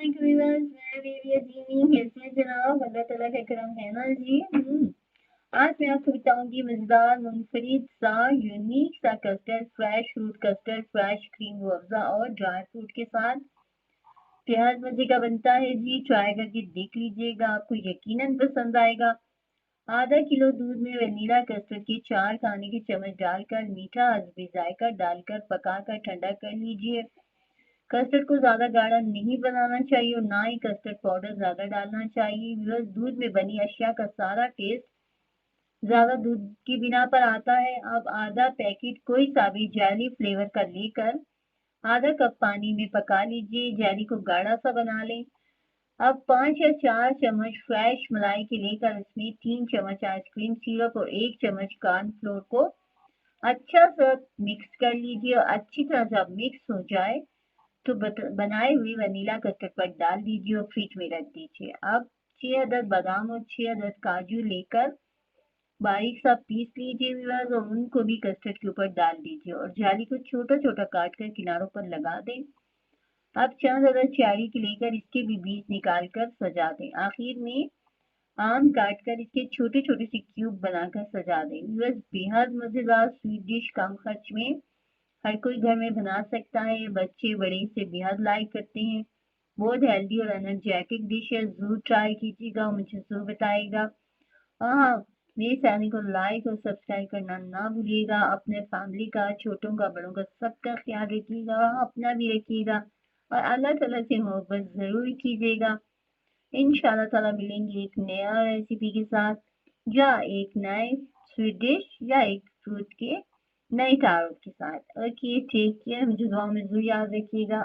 अलैकुम व्यूअर्स, मैं बेबी अजीमी। कैसे हैं जनाब? अल्लाह ताला का करम है ना जी। आज मैं आपको बताऊंगी मजेदार मुनफरिद सा यूनिक सा custard, fresh fruit custard, fresh cream Rooh Afza और ड्राई फ्रूट के साथ। बेहद मजे का बनता है जी, ट्राई करके देख लीजिएगा, आपको यकीनन पसंद आएगा। आधा किलो दूध में वनीला कस्टर्ड के 4 खाने के चम्मच डालकर मीठा अज़मी जायका डालकर पकाकर ठंडा कर लीजिए। कस्टर्ड को ज़्यादा गाढ़ा नहीं बनाना चाहिए और ना ही कस्टर्ड पाउडर ज़्यादा डालना चाहिए। बस दूध में बनी अशिया का सारा टेस्ट ज़्यादा दूध की बिना पर आता है। अब आधा पैकेट कोई सा भी जेली फ्लेवर का लेकर आधा कप पानी में पका लीजिए। जेली को गाढ़ा सा बना लें। अब 5 या 4 चम्मच फ्रेश मलाई के लेकर उसमें 3 चम्मच आइसक्रीम सिरप और 1 चम्मच कॉर्नफ्लोर को अच्छा सा मिक्स कर लीजिए और अच्छी तरह जब मिक्स हो जाए तो बनाए हुए वनीला कस्टर्ड पर डाल दीजिए और फ्रिज में रख दीजिए। अब 6 अदद बादाम और 6 अदद काजू लेकर बारीक सा पीस लीजिए व्यूअर्स और उनको भी कस्टर्ड के ऊपर डाल दीजिए और जाली को छोटा छोटा काट कर किनारों पर लगा दें। अब 4 अदद चेरी के लेकर इसके भी बीज निकाल कर सजा दें। आखिर में आम काट कर इसके छोटे छोटे से क्यूब बनाकर सजा दें। व्यूअर्स, बेहद मजेदार स्वीट डिश कम खर्च में हर कोई घर में बना सकता है। बच्चे बड़े इसे बेहद लाइक करते हैं। बहुत हेल्दी और एनर्जेटिक डिश है। जरूर ट्राई कीजिएगा और मुझे जरूर बताइएगा। हाँ, मेरे चैनल को लाइक और सब्सक्राइब करना ना भूलिएगा। अपने फैमिली का, छोटों का, बड़ों का, सबका ख्याल रखिएगा, अपना भी रखिएगा और अल्लाह ताला से मोहब्बत जरूर कीजिएगा। इंशाल्लाह ताला मिलेंगे एक नया रेसिपी के साथ, या एक नए स्वीट डिश या एक फ्रूट के नए तारुफ के साथ। Okay, take care. मुझे दुआ में जरूर याद रखिएगा।